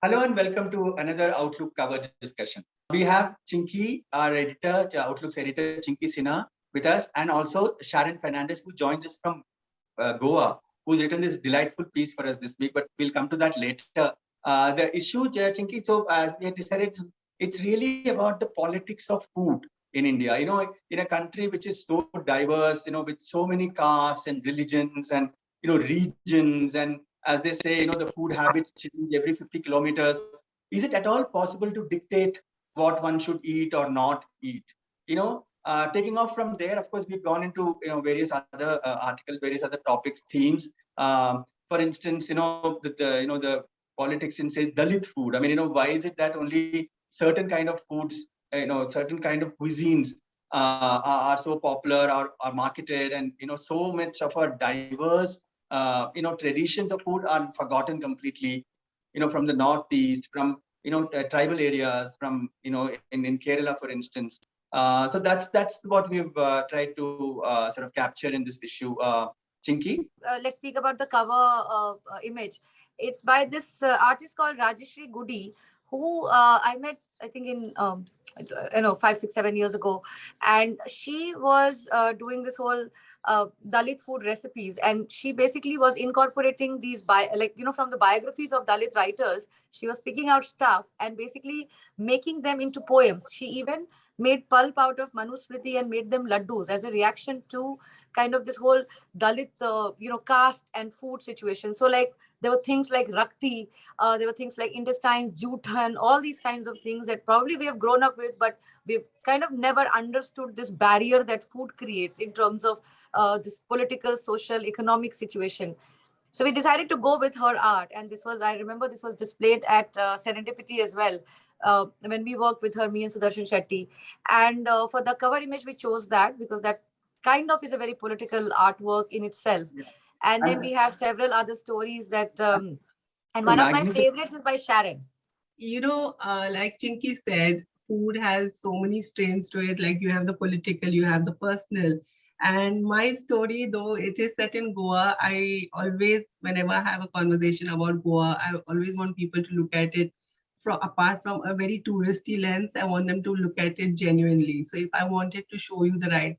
Hello and welcome to another Outlook cover discussion. We have Chinky, our editor, Outlook's editor, Chinky Sinha, with us, and also Sharon Fernandez, who joins us from Goa, who's written this delightful piece for us this week. But we'll come to that later. The issue, Chinky, so as we had decided, it's really about the politics of food in India. In a country which is so diverse, with so many castes and religions and regions, and as they say, the food habits change every 50 kilometers. Is it at all possible to dictate what one should eat or not eat? Taking off from there, of course, we've gone into various other articles, various other topics, themes. For instance, the politics in say Dalit food. I mean, why is it that only certain kind of foods, certain kind of cuisines are so popular or are marketed, and so much of our diverse traditions of food are forgotten completely, from the northeast, from tribal areas, from in Kerala, for instance. So that's what we've tried to sort of capture in this issue. Chinky? Let's speak about the cover image. It's by this artist called Rajeshri Goody, who I met, I think, in 5, 6, 7 years ago, and she was doing this whole Dalit food recipes, and she basically was incorporating these from the biographies of Dalit writers. She was picking out stuff and basically making them into poems. She even made pulp out of Manusmriti and made them laddus as a reaction to kind of this whole Dalit, caste and food situation. So like there were things like rakti, there were things like intestines, jutan, all these kinds of things that probably we have grown up with, but we've kind of never understood this barrier that food creates in terms of this political, social, economic situation. So we decided to go with her art, and I remember this was displayed at Serendipity as well, when we worked with her, me and Sudarshan Shetty. And for the cover image, we chose that because that kind of is a very political artwork in itself. Yeah. And then we have several other stories that, and one of my favorites is by Sharon. Like Chinky said, food has so many strains to it. Like you have the political, you have the personal. And my story, though it is set in Goa, I always, whenever I have a conversation about Goa, I always want people to look at it apart from a very touristy lens. I want them to look at it genuinely. So if I wanted to show you the right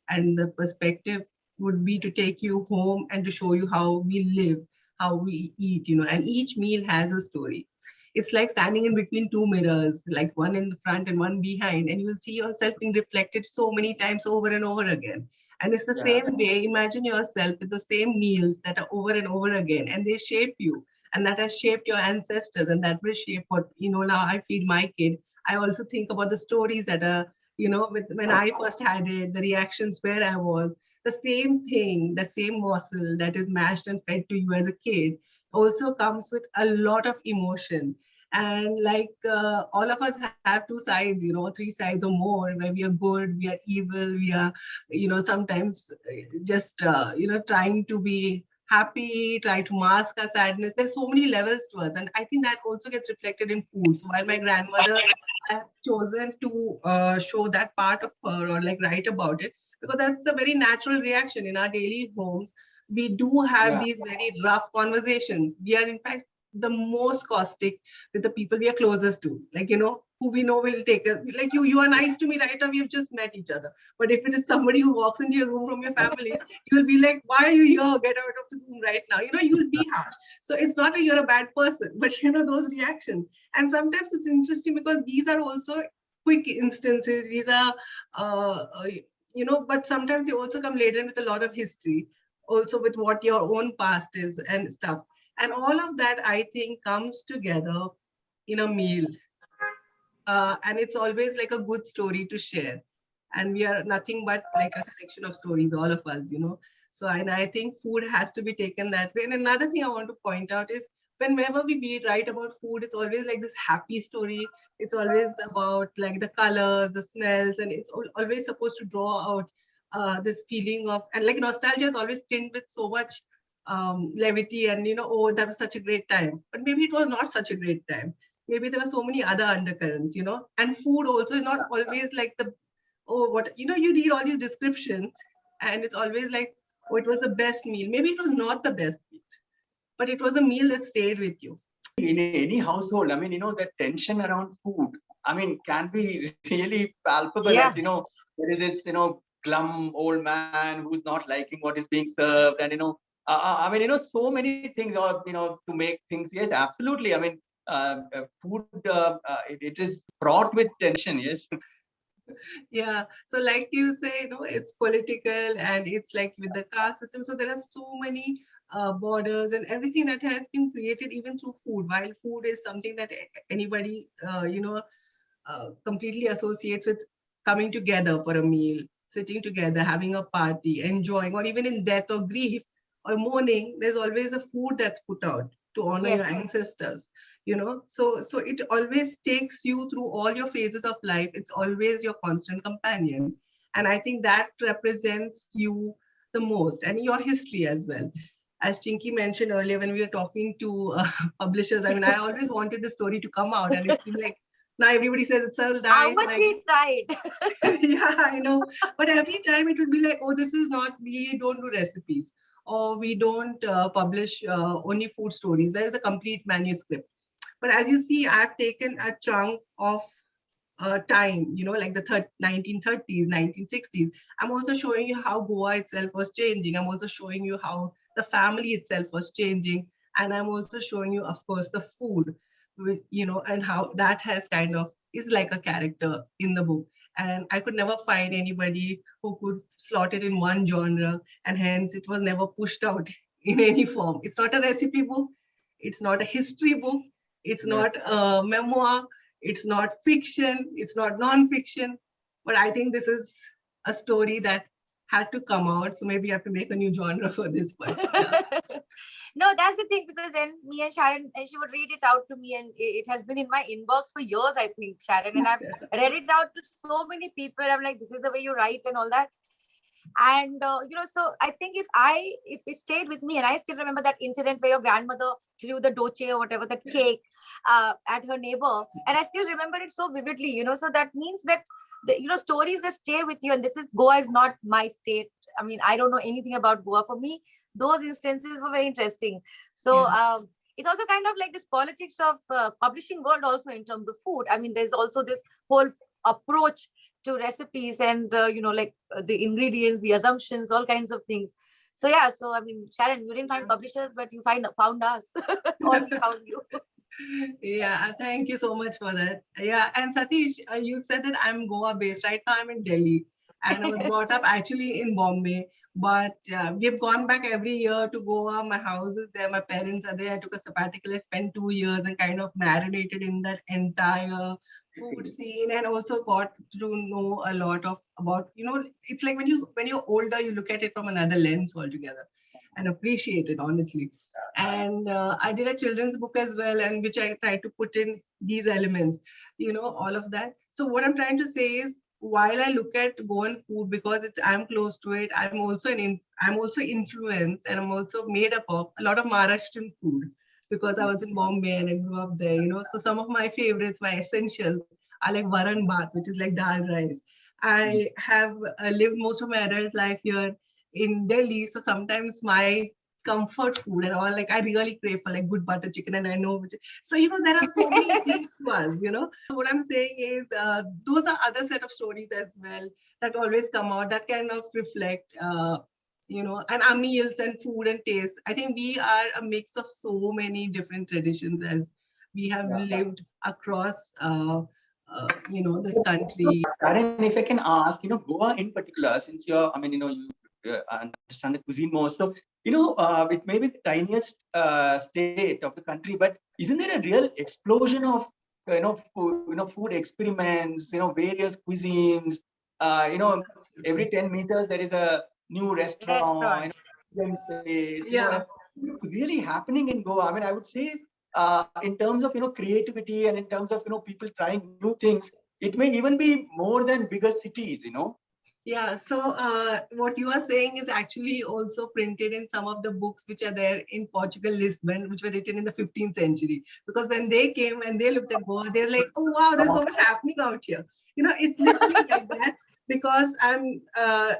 and the perspective would be to take you home and to show you how we live, how we eat, and each meal has a story. It's like standing in between two mirrors, like one in the front and one behind, and you'll see yourself being reflected so many times over and over again. And it's the same way. Imagine yourself with the same meals that are over and over again, and they shape you, and that has shaped your ancestors, and that will shape what, now I feed my kid. I also think about the stories that are, when I first had it, the reactions where I was, the same thing, the same morsel that is mashed and fed to you as a kid also comes with a lot of emotion. And like all of us have two sides, three sides or more, where we are good, we are evil, we are, sometimes just, trying to be happy, try to mask our sadness. There's so many levels to us. And I think that also gets reflected in food. So while my grandmother, I have chosen to show that part of her or like write about it, because that's a very natural reaction in our daily homes. We do have these very rough conversations. We are, in fact, the most caustic with the people we are closest to, like, who we know will take us. Like you are nice to me right now, we've just met each other. But if it is somebody who walks into your room from your family, you will be like, why are you here? Get out of the room right now. You will be harsh. So it's not like you're a bad person, but those reactions. And sometimes it's interesting because these are also quick instances. These are, but sometimes they also come later with a lot of history, also with what your own past is and stuff. And all of that, I think, comes together in a meal. And it's always like a good story to share. And we are nothing but like a collection of stories, all of us, So, and I think food has to be taken that way. And another thing I want to point out is whenever we write about food, it's always like this happy story. It's always about like the colors, the smells, and it's always supposed to draw out this feeling of, and like nostalgia is always tinged with so much levity and, oh, that was such a great time. But maybe it was not such a great time. Maybe there were so many other undercurrents, and food also is not always like you read all these descriptions and it's always like, oh, it was the best meal. Maybe it was not the best meal, but it was a meal that stayed with you. in any household, I mean, the tension around food, I mean, can be really palpable. Yeah. That, there is this, glum old man who's not liking what is being served. And, I mean, so many things are, to make things. Yes, absolutely. I mean, food, it is fraught with tension. Yes. Yeah. So like you say, it's political and it's like with the caste system. So there are so many borders and everything that has been created even through food. While food is something that anybody, completely associates with coming together for a meal, sitting together, having a party, enjoying, or even in death or grief or mourning, there's always a food that's put out to honor your Yes. ancestors. So it always takes you through all your phases of life. It's always your constant companion, and I think that represents you the most, and your history as well. As Chinky mentioned earlier, when we were talking to publishers, I mean, I always wanted the story to come out, and it's been like, now everybody says it's so How nice. much we tried. Yeah, I know. But every time it would be like, oh, this is not, we don't do recipes, or we don't publish only food stories. Where is the complete manuscript? But as you see, I've taken a chunk of time, like the 1930s, 1960s. I'm also showing you how Goa itself was changing. I'm also showing you how the family itself was changing. And I'm also showing you, of course, the food, and how that has kind of is like a character in the book. And I could never find anybody who could slot it in one genre, and hence it was never pushed out in any form. It's not a recipe book. It's not a history book. It's not a memoir. It's not fiction. It's not non-fiction. But I think this is a story that had to come out. So maybe I have to make a new genre for this. But yeah. No, that's the thing, because then me and Sharon, and she would read it out to me, and it has been in my inbox for years, I think, Sharon, and I've read it out to so many people. I'm like, this is the way you write and all that. And so I think if it stayed with me, and I still remember that incident where your grandmother threw the doche or whatever, the cake at her neighbor, and I still remember it so vividly. So that means that stories that stay with you. And this is, Goa is not my state. I mean, I don't know anything about Goa. For me, those instances were very interesting. So it's also kind of like this politics of publishing world also in terms of food. I mean, there's also this whole approach to recipes and the ingredients, the assumptions, all kinds of things. So yeah, so I mean, Sharon, you didn't find publishers, but you found us, or we found you. Yeah, thank you so much for that. Yeah, and Satish, you said that I'm Goa based. Right now I'm in Delhi, and I was brought up actually in Bombay. But we've gone back every year to Goa. My house is there. My parents are there. I took a sabbatical. I spent 2 years and kind of marinated in that entire food scene, and also got to know a lot about. It's like when you're older, you look at it from another lens altogether, and appreciate it honestly. And I did a children's book as well, and which I tried to put in these elements, all of that. So what I'm trying to say is, while I look at Goan food because I'm close to it, I'm also influenced, and I'm also made up of a lot of Maharashtrian food because I was in Bombay and I grew up there. So some of my favorites, my essentials, are like varan bhat, which is like dal rice. I have lived most of my adult life here in Delhi, so sometimes my comfort food and all, like I really crave for like good butter chicken, and I know so there are so many things to us. So what I'm saying is those are other set of stories as well that always come out that kind of reflect and our meals and food and taste. I think we are a mix of so many different traditions as we have lived across this country. Karen, if I can ask, Goa in particular, since you're, I mean, you understand the cuisine more. So, it may be the tiniest state of the country, but isn't there a real explosion of, food experiments, various cuisines, every 10 meters, there is a new restaurant. Yeah. It's really happening in Goa. I mean, I would say, in terms of, creativity and in terms of, people trying new things, it may even be more than bigger cities, Yeah, so what you are saying is actually also printed in some of the books which are there in Portugal, Lisbon, which were written in the 15th century. Because when they came and they looked at Goa, they're like, oh, wow, there's so much happening out here. It's literally like that. Because I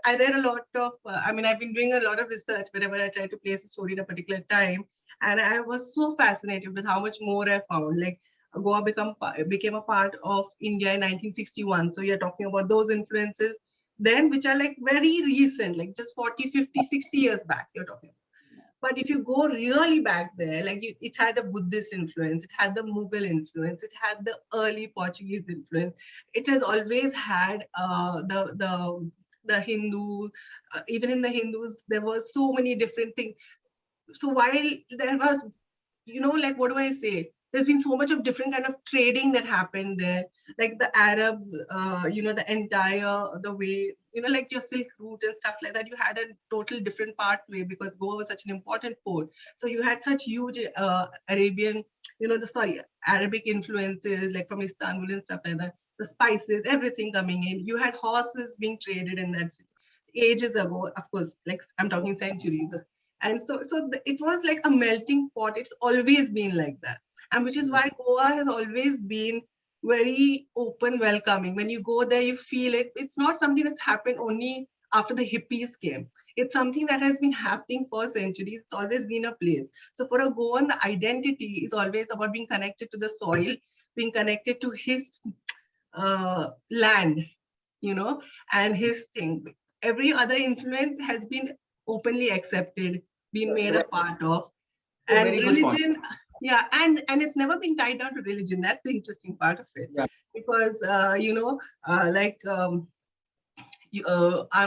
read a lot of, I've been doing a lot of research whenever I try to place a story in a particular time. And I was so fascinated with how much more I found. Like Goa became a part of India in 1961. So you're talking about those influences then, which are like very recent, like just 40, 50, 60 years back, you're talking. But if you go really back there, like it had a Buddhist influence, it had the Mughal influence, it had the early Portuguese influence. It has always had the Hindu, even in the Hindus, there were so many different things. So while there was, like what do I say? There's been so much of different kind of trading that happened there, like the Arab, the entire the way, like your Silk Route and stuff like that. You had a total different pathway because Goa was such an important port. So you had such huge Arabian, Arabic influences like from Istanbul and stuff like that. The spices, everything coming in. You had horses being traded in that city ages ago, of course. Like I'm talking centuries. And it was like a melting pot. It's always been like that. And which is why Goa has always been very open, welcoming. When you go there, you feel it. It's not something that's happened only after the hippies came. It's something that has been happening for centuries. It's always been a place. So for a Goan, the identity is always about being connected to the soil, being connected to his land, and his thing. Every other influence has been openly accepted, been made a part of. And religion, yeah, and it's never been tied down to religion. That's the interesting part of it. Yeah. Because I'm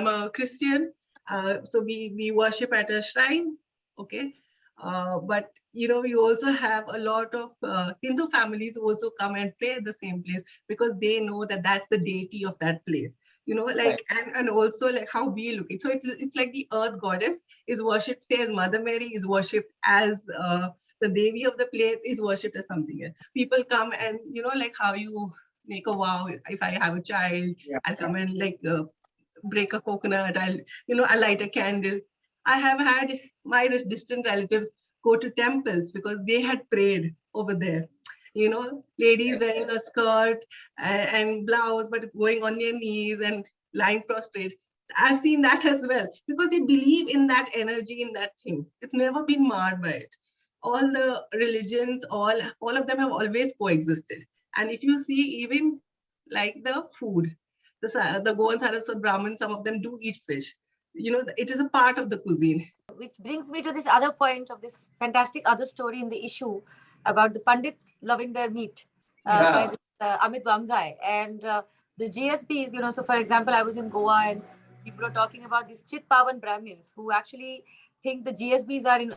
a Christian, so we worship at a shrine, okay. But we also have a lot of Hindu families who also come and pray at the same place because they know that that's the deity of that place. Right. And also like how we look it. So it's like the earth goddess is worshipped, say as Mother Mary is worshipped as the Devi of the place is worshipped as something else. People come and like how you make a vow. If I have a child, I'll come and like break a coconut. I light a candle. I have had my distant relatives go to temples because they had prayed over there. Ladies wearing a skirt and blouse, but going on their knees and lying prostrate. I've seen that as well because they believe in that energy, in that thing. It's never been marred by it. All the religions, all of them have always coexisted. And if you see even like the food, the Goan Saraswat Brahmin, some of them do eat fish. It is a part of the cuisine. Which brings me to this other point of this fantastic other story in the issue about the Pandits loving their meat by this, Amit Bamzai. And the GSBs, so for example, I was in Goa and people are talking about these Chit Pavan Brahmins who actually think the GSBs are in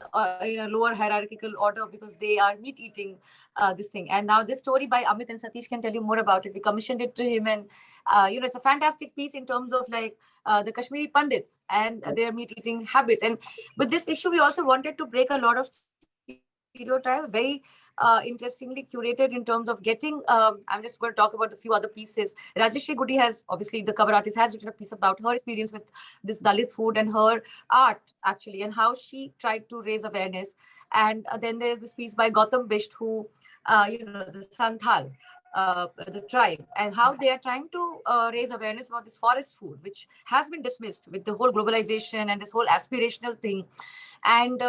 a lower hierarchical order because they are meat eating this thing. And now this story by Amit and Satish can tell you more about it. We commissioned it to him, and it's a fantastic piece in terms of like the Kashmiri Pandits and their meat eating habits. And with this issue, we also wanted to break a lot of stereotype, very interestingly curated in terms of getting, I'm just going to talk about a few other pieces. Rajeshri Goody has, obviously the cover artist, has written a piece about her experience with this Dalit food and her art actually, and how she tried to raise awareness. And then there's this piece by Gautam Bisht, who, the Santhal, the tribe, and how they are trying to raise awareness about this forest food, which has been dismissed with the whole globalization and this whole aspirational thing. And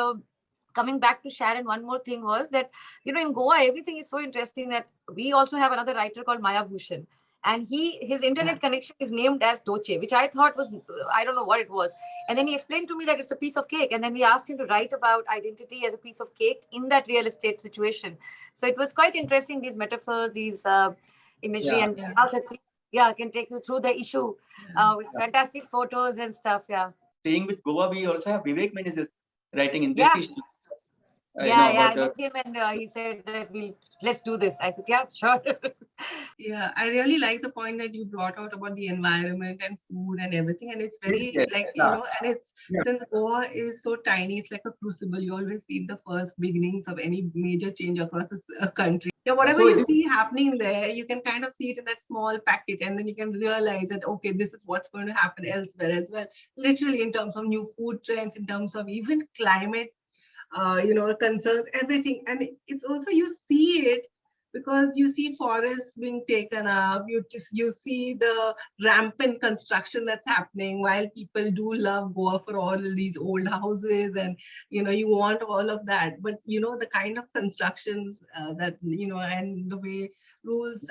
coming back to Sharon, one more thing was that, in Goa, everything is so interesting that we also have another writer called Maya Bhushan. And his internet connection is named as Doche, which I thought was, I don't know what it was. And then he explained to me that it's a piece of cake. And then we asked him to write about identity as a piece of cake in that real estate situation. So it was quite interesting, these metaphors, these imagery, and can take you through the issue with fantastic photos and stuff. Yeah. Staying with Goa, we also have Vivek Meneses writing in this issue. I met him and he said that let's do this. I said, yeah, sure. Yeah, I really like the point that you brought out about the environment and food and everything. And it's very and it's since Goa is so tiny, it's like a crucible. You always see the first beginnings of any major change across the country. Yeah, whatever you see happening there, you can kind of see it in that small packet, and then you can realize that, okay, this is what's going to happen elsewhere as well. Literally in terms of new food trends, in terms of even climate concerns, everything. And it's also, you see it because you see forests being taken up, you see the rampant construction that's happening, while people do love Goa for all these old houses, and you want all of that, but the kind of constructions that and the way rules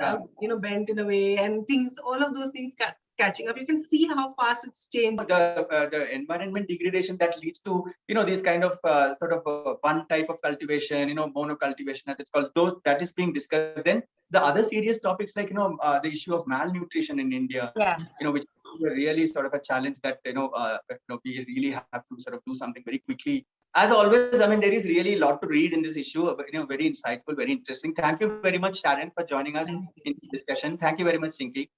bent in a way, and things, all of those things catching up. You can see how fast it's changed. The environment degradation that leads to these kind of sort of one type of cultivation, monocultivation as it's called, though that is being discussed. Then the other serious topics like the issue of malnutrition in India, which is really sort of a challenge that we really have to sort of do something very quickly. As always, I mean, there is really a lot to read in this issue. Very insightful, very interesting. Thank you very much, Sharon, for joining us in this discussion. Thank you very much, Chinky.